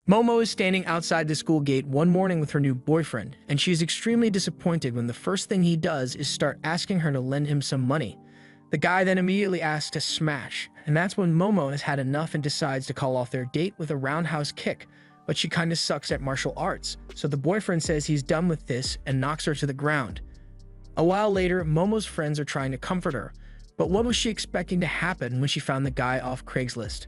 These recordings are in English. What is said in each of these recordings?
Momo is standing outside the school gate one morning with her new boyfriend, and she is extremely disappointed when the first thing he does is start asking her to lend him some money. The guy then immediately asks to smash, and that's when Momo has had enough and decides to call off their date with a roundhouse kick, but she kinda sucks at martial arts, so the boyfriend says he's done with this and knocks her to the ground. A while later, Momo's friends are trying to comfort her, but what was she expecting to happen when she found the guy off Craigslist?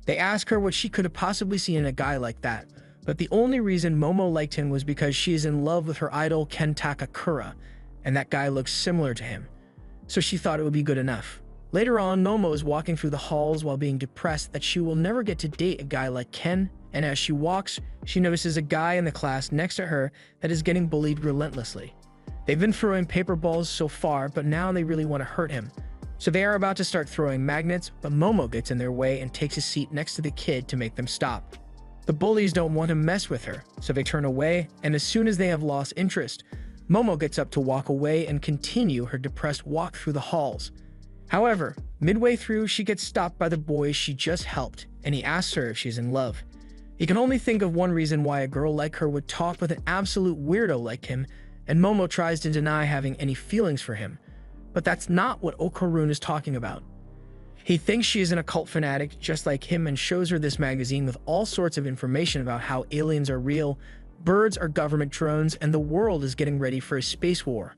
They ask her what she could have possibly seen in a guy like that, but the only reason Momo liked him was because she is in love with her idol Ken Takakura, and that guy looks similar to him. So she thought it would be good enough. Later on, Momo is walking through the halls while being depressed that she will never get to date a guy like Ken, and as she walks, she notices a guy in the class next to her that is getting bullied relentlessly. They've been throwing paper balls so far, but now they really want to hurt him. So they are about to start throwing magnets, but Momo gets in their way and takes a seat next to the kid to make them stop. The bullies don't want to mess with her, so they turn away, and as soon as they have lost interest, Momo gets up to walk away and continue her depressed walk through the halls. However, midway through, she gets stopped by the boy she just helped, and he asks her if she's in love. He can only think of one reason why a girl like her would talk with an absolute weirdo like him, and Momo tries to deny having any feelings for him. But that's not what Okarun is talking about. He thinks she is an occult fanatic just like him and shows her this magazine with all sorts of information about how aliens are real, birds are government drones, and the world is getting ready for a space war.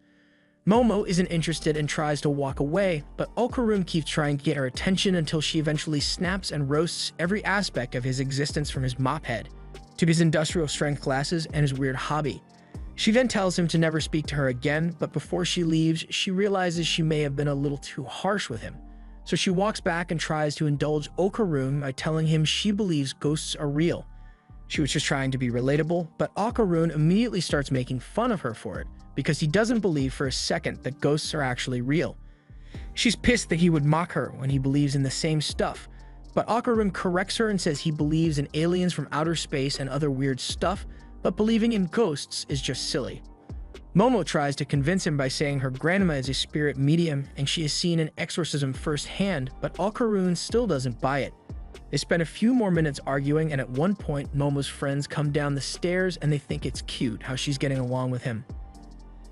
Momo isn't interested and tries to walk away, but Okarun keeps trying to get her attention until she eventually snaps and roasts every aspect of his existence from his mop head to his industrial strength glasses and his weird hobby. She then tells him to never speak to her again, but before she leaves, she realizes she may have been a little too harsh with him. So she walks back and tries to indulge Okarun by telling him she believes ghosts are real. She was just trying to be relatable, but Okarun immediately starts making fun of her for it, because he doesn't believe for a second that ghosts are actually real. She's pissed that he would mock her when he believes in the same stuff, but Okarun corrects her and says he believes in aliens from outer space and other weird stuff, but believing in ghosts is just silly. Momo tries to convince him by saying her grandma is a spirit medium and she has seen an exorcism firsthand, but Okarun still doesn't buy it. They spend a few more minutes arguing, and at one point, Momo's friends come down the stairs and they think it's cute how she's getting along with him.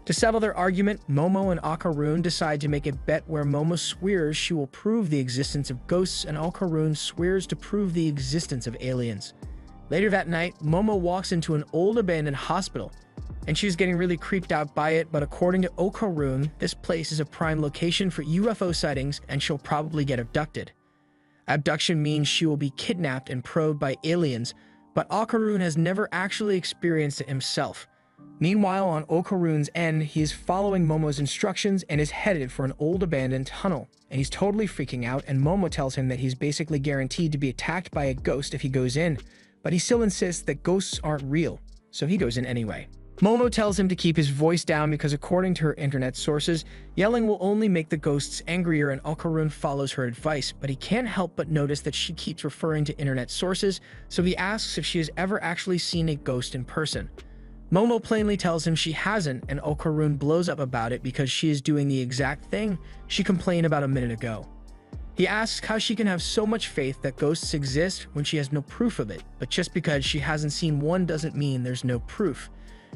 To settle their argument, Momo and Okarun decide to make a bet where Momo swears she will prove the existence of ghosts and Okarun swears to prove the existence of aliens. Later that night, Momo walks into an old abandoned hospital, and she's getting really creeped out by it, but according to Okarun, this place is a prime location for UFO sightings and she'll probably get abducted. Abduction means she will be kidnapped and probed by aliens, but Okarun has never actually experienced it himself. Meanwhile, on Okarun's end, he is following Momo's instructions and is headed for an old abandoned tunnel, and he's totally freaking out, and Momo tells him that he's basically guaranteed to be attacked by a ghost if he goes in, but he still insists that ghosts aren't real, so he goes in anyway. Momo tells him to keep his voice down because according to her internet sources, yelling will only make the ghosts angrier, and Okarun follows her advice, but he can't help but notice that she keeps referring to internet sources, so he asks if she has ever actually seen a ghost in person. Momo plainly tells him she hasn't, and Okarun blows up about it because she is doing the exact thing she complained about a minute ago. He asks how she can have so much faith that ghosts exist when she has no proof of it, but just because she hasn't seen one doesn't mean there's no proof.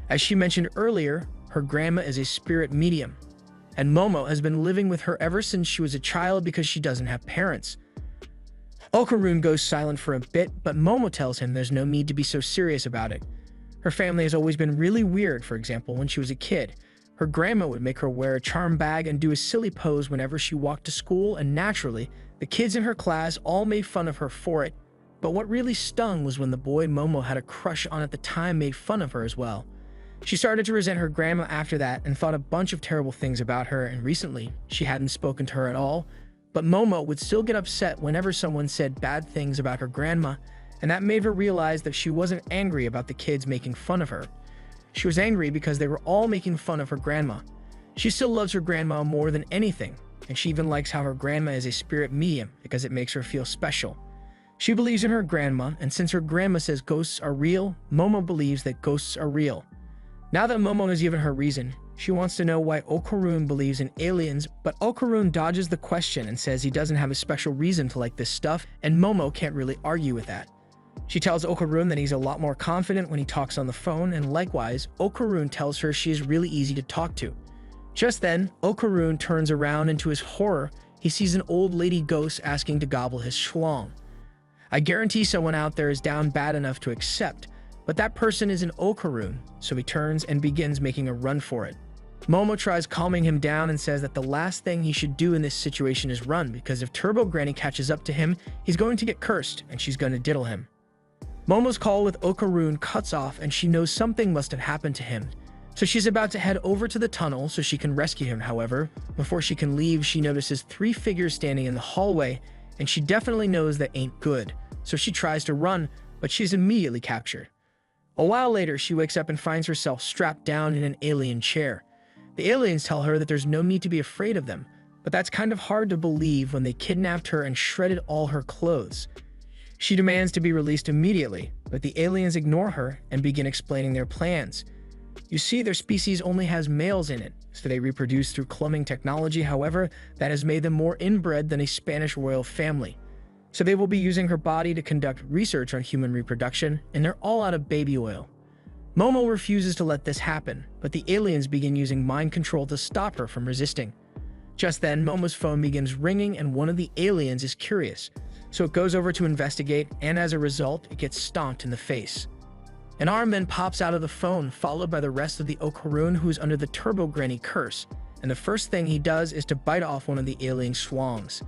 As she mentioned earlier, her grandma is a spirit medium, and Momo has been living with her ever since she was a child because she doesn't have parents. Okarun goes silent for a bit, but Momo tells him there's no need to be so serious about it. Her family has always been really weird. For example, when she was a kid, her grandma would make her wear a charm bag and do a silly pose whenever she walked to school, and naturally, the kids in her class all made fun of her for it. But what really stung was when the boy Momo had a crush on at the time made fun of her as well. She started to resent her grandma after that and thought a bunch of terrible things about her, and recently, she hadn't spoken to her at all. But Momo would still get upset whenever someone said bad things about her grandma, and that made her realize that she wasn't angry about the kids making fun of her. She was angry because they were all making fun of her grandma. She still loves her grandma more than anything, and she even likes how her grandma is a spirit medium because it makes her feel special. She believes in her grandma, and since her grandma says ghosts are real, Momo believes that ghosts are real. Now that Momo has given her reason, she wants to know why Okarun believes in aliens, but Okarun dodges the question and says he doesn't have a special reason to like this stuff, and Momo can't really argue with that. She tells Okarun that he's a lot more confident when he talks on the phone, and likewise, Okarun tells her she is really easy to talk to. Just then, Okarun turns around, and to his horror, he sees an old lady ghost asking to gobble his schlong. I guarantee someone out there is down bad enough to accept, but that person isn't Okarun, so he turns and begins making a run for it. Momo tries calming him down and says that the last thing he should do in this situation is run, because if Turbo Granny catches up to him, he's going to get cursed and she's going to diddle him. Momo's call with Okarun cuts off and she knows something must have happened to him. So she's about to head over to the tunnel so she can rescue him. However, before she can leave, she notices 3 figures standing in the hallway, and she definitely knows that ain't good. So she tries to run, but she's immediately captured. A while later, she wakes up and finds herself strapped down in an alien chair. The aliens tell her that there's no need to be afraid of them, but that's kind of hard to believe when they kidnapped her and shredded all her clothes. She demands to be released immediately, but the aliens ignore her and begin explaining their plans. You see, their species only has males in it, so they reproduce through cloning technology. However, that has made them more inbred than a Spanish royal family. So they will be using her body to conduct research on human reproduction, and they're all out of baby oil. Momo refuses to let this happen, but the aliens begin using mind control to stop her from resisting. Just then, Momo's phone begins ringing and one of the aliens is curious, so it goes over to investigate, and as a result, it gets stomped in the face. An arm then pops out of the phone, followed by the rest of the Okarun, who's under the Turbo Granny curse, and the first thing he does is to bite off one of the alien swongs.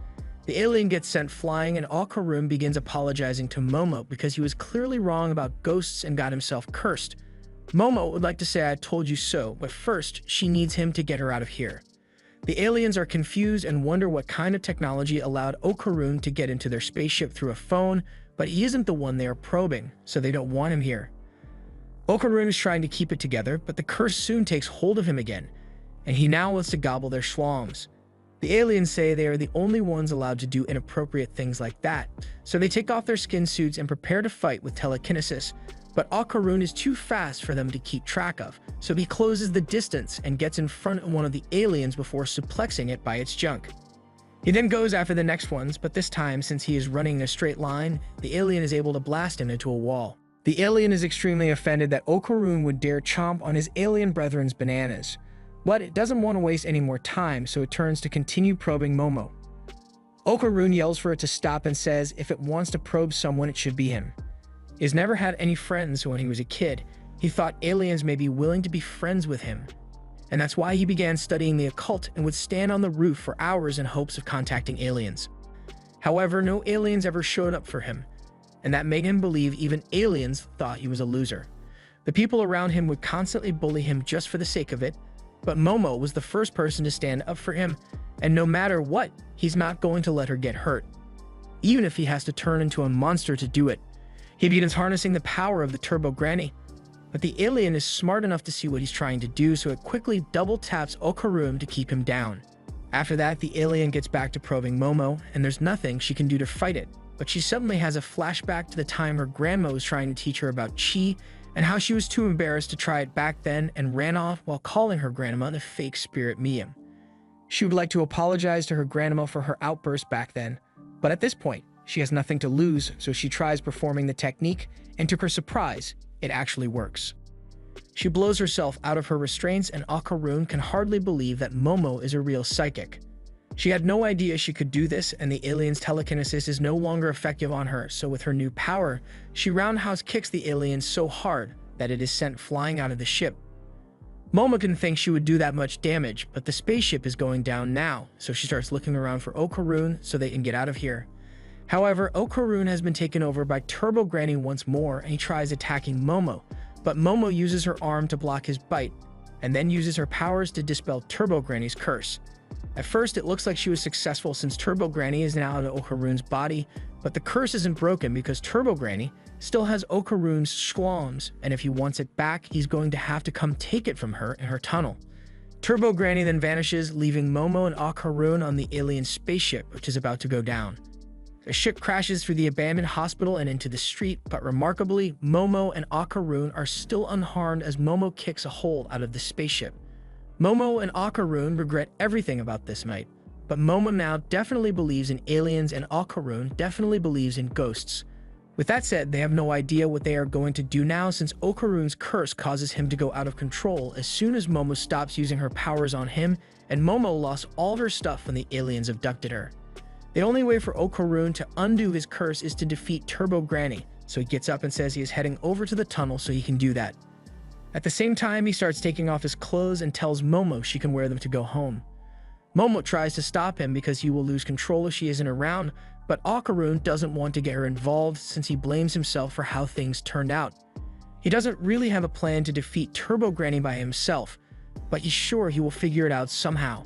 The alien gets sent flying, and Okarun begins apologizing to Momo because he was clearly wrong about ghosts and got himself cursed. Momo would like to say I told you so, but first, she needs him to get her out of here. The aliens are confused and wonder what kind of technology allowed Okarun to get into their spaceship through a phone, but he isn't the one they are probing, so they don't want him here. Okarun is trying to keep it together, but the curse soon takes hold of him again, and he now wants to gobble their schlongs. The aliens say they are the only ones allowed to do inappropriate things like that, so they take off their skin suits and prepare to fight with telekinesis, but Okarun is too fast for them to keep track of, so he closes the distance and gets in front of one of the aliens before suplexing it by its junk. He then goes after the next ones, but this time, since he is running in a straight line, the alien is able to blast him into a wall. The alien is extremely offended that Okarun would dare chomp on his alien brethren's bananas, but it doesn't want to waste any more time, so it turns to continue probing Momo. Okarun yells for it to stop and says if it wants to probe someone, it should be him. He's never had any friends when he was a kid. He thought aliens may be willing to be friends with him, and that's why he began studying the occult and would stand on the roof for hours in hopes of contacting aliens. However, no aliens ever showed up for him, and that made him believe even aliens thought he was a loser. The people around him would constantly bully him just for the sake of it, but Momo was the first person to stand up for him, and no matter what, he's not going to let her get hurt, even if he has to turn into a monster to do it. He begins harnessing the power of the Turbo Granny, but the alien is smart enough to see what he's trying to do, so it quickly double taps Okarun to keep him down. After that, the alien gets back to probing Momo, and there's nothing she can do to fight it, but she suddenly has a flashback to the time her grandma was trying to teach her about chi, and how she was too embarrassed to try it back then and ran off while calling her grandma the fake spirit medium. She would like to apologize to her grandma for her outburst back then, but at this point, she has nothing to lose, so she tries performing the technique, and to her surprise, it actually works. She blows herself out of her restraints, and Okarun can hardly believe that Momo is a real psychic. She had no idea she could do this, and the alien's telekinesis is no longer effective on her, so with her new power, she roundhouse kicks the alien so hard that it is sent flying out of the ship. Momo didn't think she would do that much damage, but the spaceship is going down now, so she starts looking around for Okarun so they can get out of here. However, Okarun has been taken over by Turbo Granny once more, and he tries attacking Momo, but Momo uses her arm to block his bite, and then uses her powers to dispel Turbo Granny's curse. At first, it looks like she was successful since Turbo Granny is now in Okarun's body, but the curse isn't broken because Turbo Granny still has Okarun's schlongs, and if he wants it back, he's going to have to come take it from her in her tunnel. Turbo Granny then vanishes, leaving Momo and Okarun on the alien spaceship, which is about to go down. The ship crashes through the abandoned hospital and into the street, but remarkably, Momo and Okarun are still unharmed as Momo kicks a hole out of the spaceship. Momo and Okarun regret everything about this night, but Momo now definitely believes in aliens and Okarun definitely believes in ghosts. With that said, they have no idea what they are going to do now since Okarun's curse causes him to go out of control as soon as Momo stops using her powers on him, and Momo lost all of her stuff when the aliens abducted her. The only way for Okarun to undo his curse is to defeat Turbo Granny, so he gets up and says he is heading over to the tunnel so he can do that. At the same time, he starts taking off his clothes and tells Momo she can wear them to go home. Momo tries to stop him because he will lose control if she isn't around, but Okarun doesn't want to get her involved since he blames himself for how things turned out. He doesn't really have a plan to defeat Turbo Granny by himself, but he's sure he will figure it out somehow.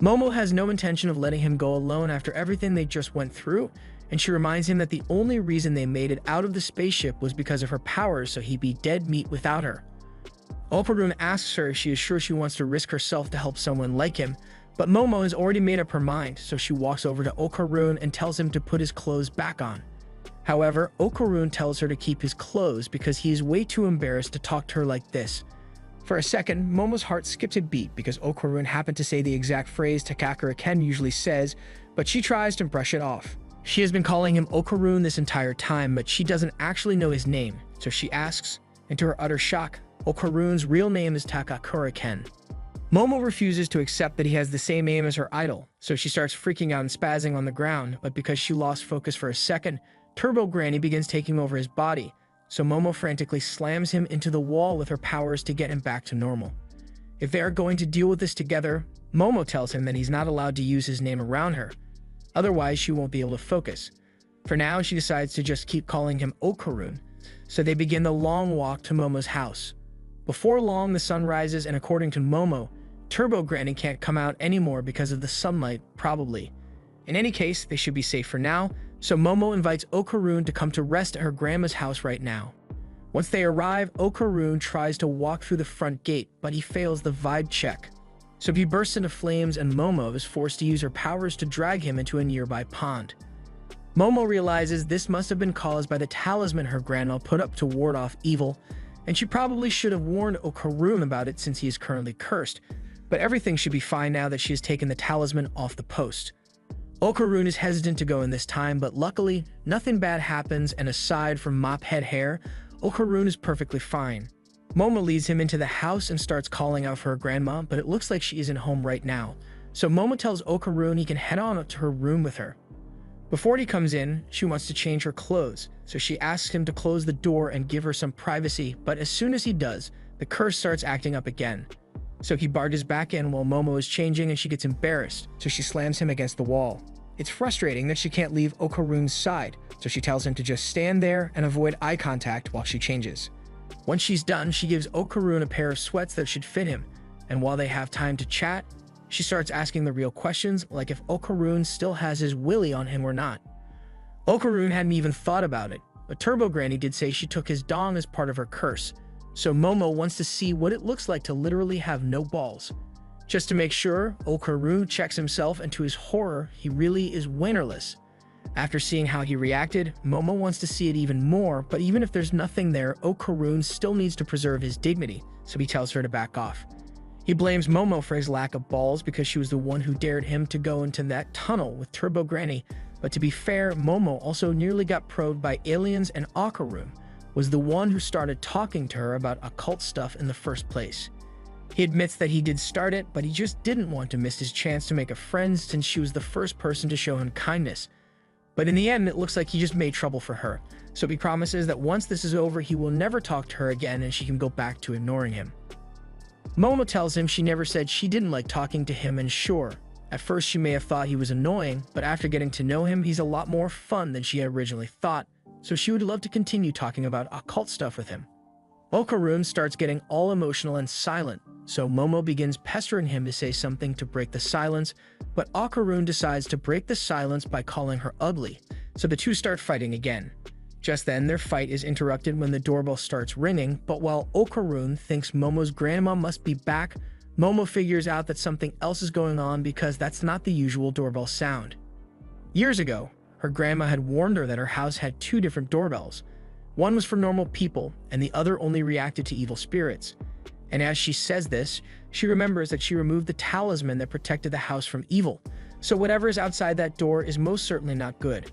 Momo has no intention of letting him go alone after everything they just went through, and she reminds him that the only reason they made it out of the spaceship was because of her powers, so he'd be dead meat without her. Okarun asks her if she is sure she wants to risk herself to help someone like him, but Momo has already made up her mind, so she walks over to Okarun and tells him to put his clothes back on. However, Okarun tells her to keep his clothes because he is way too embarrassed to talk to her like this. For a second, Momo's heart skips a beat because Okarun happened to say the exact phrase Takakura Ken usually says, but she tries to brush it off. She has been calling him Okarun this entire time, but she doesn't actually know his name, so she asks, and to her utter shock, Okarun's real name is Takakura Ken. Momo refuses to accept that he has the same name as her idol, so she starts freaking out and spazzing on the ground, but because she lost focus for a second, Turbo Granny begins taking over his body, so Momo frantically slams him into the wall with her powers to get him back to normal. If they are going to deal with this together, Momo tells him that he's not allowed to use his name around her, otherwise she won't be able to focus. For now, she decides to just keep calling him Okarun, so they begin the long walk to Momo's house. Before long, the sun rises, and according to Momo, Turbo Granny can't come out anymore because of the sunlight, probably. In any case, they should be safe for now, so Momo invites Okarun to come to rest at her grandma's house right now. Once they arrive, Okarun tries to walk through the front gate, but he fails the vibe check. So he bursts into flames and Momo is forced to use her powers to drag him into a nearby pond. Momo realizes this must have been caused by the talisman her grandma put up to ward off evil, and she probably should have warned Okarun about it since he is currently cursed, but everything should be fine now that she has taken the talisman off the post. Okarun is hesitant to go in this time, but luckily, nothing bad happens, and aside from mop head hair, Okarun is perfectly fine. Momo leads him into the house and starts calling out for her grandma, but it looks like she isn't home right now, so Momo tells Okarun he can head on up to her room with her. Before he comes in, she wants to change her clothes, so she asks him to close the door and give her some privacy, but as soon as he does, the curse starts acting up again. So he barges back in while Momo is changing and she gets embarrassed, so she slams him against the wall. It's frustrating that she can't leave Okarun's side, so she tells him to just stand there and avoid eye contact while she changes. Once she's done, she gives Okarun a pair of sweats that should fit him, and while they have time to chat, she starts asking the real questions, like if Okarun still has his willy on him or not. Okarun hadn't even thought about it, but Turbo Granny did say she took his dong as part of her curse, so Momo wants to see what it looks like to literally have no balls. Just to make sure, Okarun checks himself, and to his horror, he really is winnerless. After seeing how he reacted, Momo wants to see it even more, but even if there's nothing there, Okarun still needs to preserve his dignity, so he tells her to back off. He blames Momo for his lack of balls because she was the one who dared him to go into that tunnel with Turbo Granny, but to be fair, Momo also nearly got probed by aliens, and Okarun was the one who started talking to her about occult stuff in the first place. He admits that he did start it, but he just didn't want to miss his chance to make a friend since she was the first person to show him kindness. But in the end, it looks like he just made trouble for her, so he promises that once this is over, he will never talk to her again and she can go back to ignoring him. Momo tells him she never said she didn't like talking to him, and sure, at first she may have thought he was annoying, but after getting to know him, he's a lot more fun than she had originally thought, so she would love to continue talking about occult stuff with him. Okarun starts getting all emotional and silent, so Momo begins pestering him to say something to break the silence, but Okarun decides to break the silence by calling her ugly, so the two start fighting again. Just then, their fight is interrupted when the doorbell starts ringing, but while Okarun thinks Momo's grandma must be back, Momo figures out that something else is going on because that's not the usual doorbell sound. Years ago, her grandma had warned her that her house had two different doorbells. One was for normal people, and the other only reacted to evil spirits. And as she says this, she remembers that she removed the talisman that protected the house from evil, so whatever is outside that door is most certainly not good.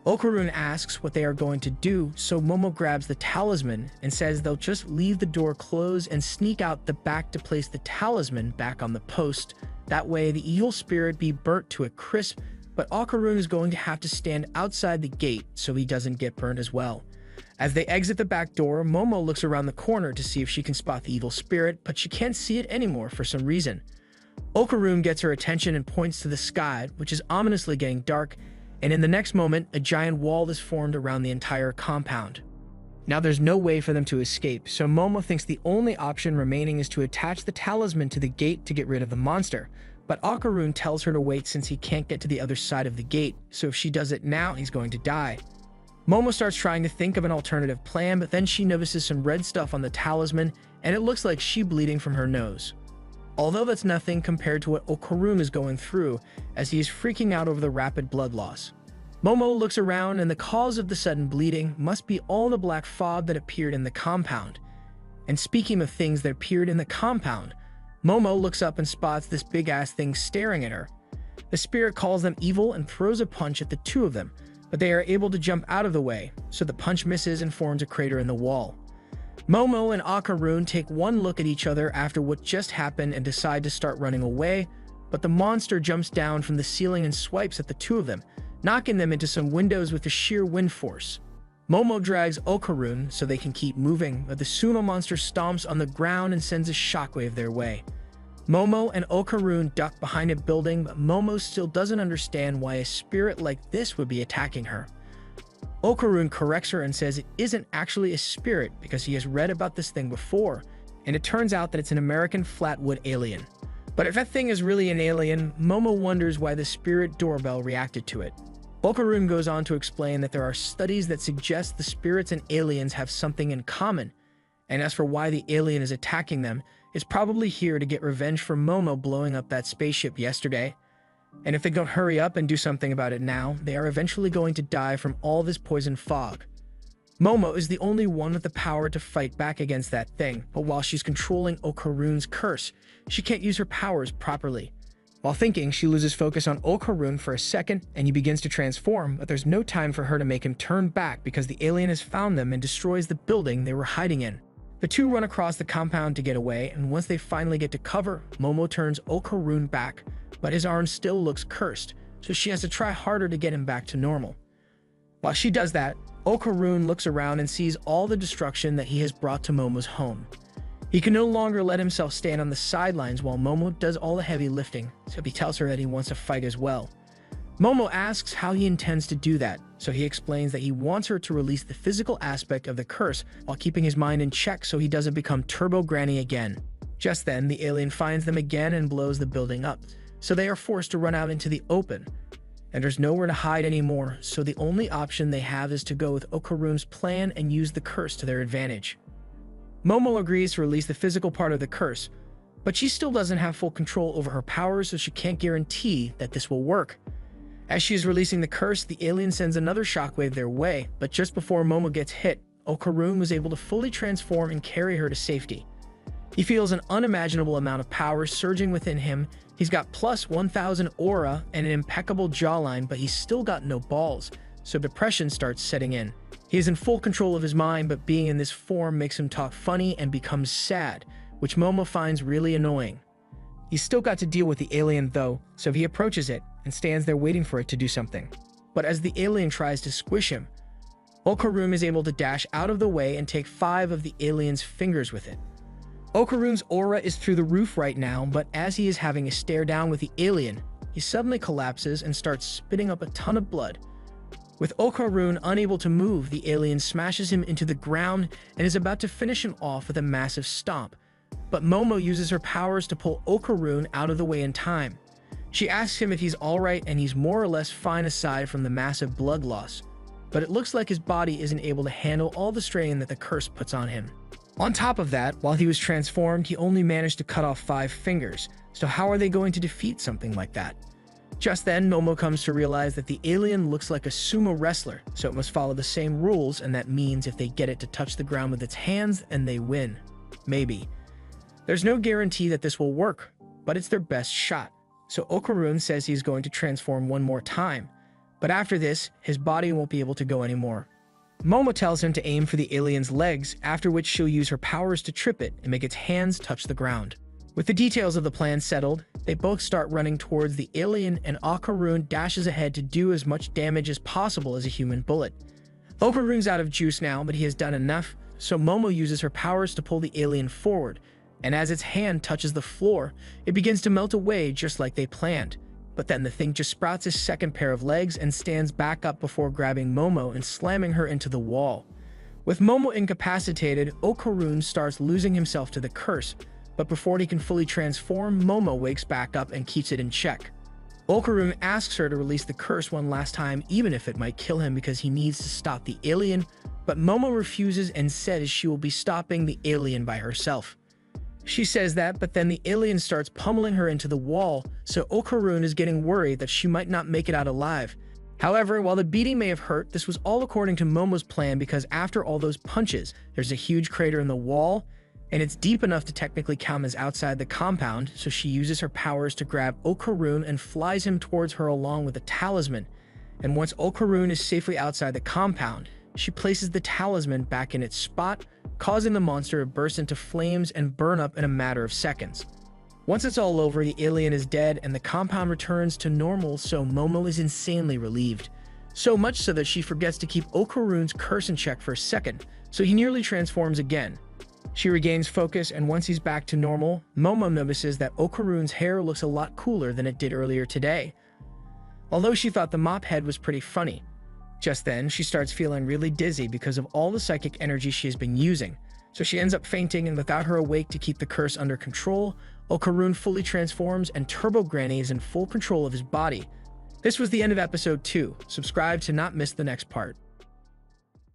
Okarun asks what they are going to do, so Momo grabs the talisman and says they'll just leave the door closed and sneak out the back to place the talisman back on the post. That way the evil spirit be burnt to a crisp, but Okarun is going to have to stand outside the gate so he doesn't get burnt as well. As they exit the back door, Momo looks around the corner to see if she can spot the evil spirit, but she can't see it anymore for some reason. Okarun gets her attention and points to the sky, which is ominously getting dark, and in the next moment, a giant wall is formed around the entire compound. Now there's no way for them to escape, so Momo thinks the only option remaining is to attach the talisman to the gate to get rid of the monster, but Okarun tells her to wait since he can't get to the other side of the gate, so if she does it now, he's going to die. Momo starts trying to think of an alternative plan, but then she notices some red stuff on the talisman, and it looks like she's bleeding from her nose. Although that's nothing compared to what Okarun is going through, as he is freaking out over the rapid blood loss. Momo looks around, and the cause of the sudden bleeding must be all the black fog that appeared in the compound. And speaking of things that appeared in the compound, Momo looks up and spots this big-ass thing staring at her. The spirit calls them evil and throws a punch at the two of them, but they are able to jump out of the way, so the punch misses and forms a crater in the wall. Momo and Okarun take one look at each other after what just happened and decide to start running away, but the monster jumps down from the ceiling and swipes at the two of them, knocking them into some windows with the sheer wind force. Momo drags Okarun so they can keep moving, but the sumo monster stomps on the ground and sends a shockwave their way. Momo and Okarun duck behind a building, but Momo still doesn't understand why a spirit like this would be attacking her. Okarun corrects her and says it isn't actually a spirit because he has read about this thing before, and it turns out that it's an American flatwood alien. But if that thing is really an alien, Momo wonders why the spirit doorbell reacted to it. Okarun goes on to explain that there are studies that suggest the spirits and aliens have something in common, and as for why the alien is attacking them, it's probably here to get revenge for Momo blowing up that spaceship yesterday. And if they don't hurry up and do something about it now, they are eventually going to die from all this poison fog. Momo is the only one with the power to fight back against that thing, but while she's controlling Okarun's curse, she can't use her powers properly. While thinking, she loses focus on Okarun for a second, and he begins to transform, but there's no time for her to make him turn back because the alien has found them and destroys the building they were hiding in. The two run across the compound to get away, and once they finally get to cover, Momo turns Okarun back, but his arm still looks cursed, so she has to try harder to get him back to normal. While she does that, Okarun looks around and sees all the destruction that he has brought to Momo's home. He can no longer let himself stand on the sidelines while Momo does all the heavy lifting, so he tells her that he wants to fight as well. Momo asks how he intends to do that, so he explains that he wants her to release the physical aspect of the curse while keeping his mind in check so he doesn't become Turbo Granny again. Just then, the alien finds them again and blows the building up, so they are forced to run out into the open. And there's nowhere to hide anymore, so the only option they have is to go with Okarun's plan and use the curse to their advantage. Momo agrees to release the physical part of the curse, but she still doesn't have full control over her powers, so she can't guarantee that this will work. As she is releasing the curse, the alien sends another shockwave their way, but just before Momo gets hit, Okarun was able to fully transform and carry her to safety. He feels an unimaginable amount of power surging within him. He's got plus 1000 aura and an impeccable jawline, but he's still got no balls, so depression starts setting in. He is in full control of his mind, but being in this form makes him talk funny and becomes sad, which Momo finds really annoying. He's still got to deal with the alien though, so he approaches it and stands there waiting for it to do something. But as the alien tries to squish him, Okarun is able to dash out of the way and take 5 of the alien's fingers with it. Okarun's aura is through the roof right now, but as he is having a stare down with the alien, he suddenly collapses and starts spitting up a ton of blood. With Okarun unable to move, the alien smashes him into the ground and is about to finish him off with a massive stomp. But Momo uses her powers to pull Okarun out of the way in time. She asks him if he's alright, and he's more or less fine aside from the massive blood loss. But it looks like his body isn't able to handle all the strain that the curse puts on him. On top of that, while he was transformed, he only managed to cut off 5 fingers, so how are they going to defeat something like that? Just then, Momo comes to realize that the alien looks like a sumo wrestler, so it must follow the same rules, and that means if they get it to touch the ground with its hands, then they win. Maybe. There's no guarantee that this will work, but it's their best shot. So Okarun says he's going to transform one more time, But after this, his body won't be able to go anymore. Momo tells him to aim for the alien's legs, after which she'll use her powers to trip it and make its hands touch the ground. With the details of the plan settled, they both start running towards the alien, and Okaroon dashes ahead to do as much damage as possible as a human bullet. Okaroon's out of juice now, but he has done enough, so Momo uses her powers to pull the alien forward, and as its hand touches the floor, it begins to melt away just like they planned. But then the thing just sprouts a second pair of legs and stands back up before grabbing Momo and slamming her into the wall. With Momo incapacitated, Okaroon starts losing himself to the curse, but before he can fully transform, Momo wakes back up and keeps it in check. Okaroon asks her to release the curse one last time, even if it might kill him, because he needs to stop the alien, but Momo refuses and says she will be stopping the alien by herself. She says that, but then the alien starts pummeling her into the wall, so Okaroon is getting worried that she might not make it out alive. However, while the beating may have hurt, this was all according to Momo's plan, because after all those punches, there's a huge crater in the wall, and it's deep enough to technically count as outside the compound, so she uses her powers to grab Okaroon and flies him towards her along with a talisman. And once Okaroon is safely outside the compound, she places the talisman back in its spot, causing the monster to burst into flames and burn up in a matter of seconds. Once it's all over, the alien is dead and the compound returns to normal, so Momo is insanely relieved. So much so that she forgets to keep Okaroon's curse in check for a second, so he nearly transforms again. She regains focus, and once he's back to normal, Momo notices that Okaroon's hair looks a lot cooler than it did earlier today. Although she thought the mop head was pretty funny. Just then, she starts feeling really dizzy because of all the psychic energy she has been using, so she ends up fainting, and without her awake to keep the curse under control, Okaroon fully transforms and Turbo Granny is in full control of his body. This was the end of episode 2. Subscribe to not miss the next part.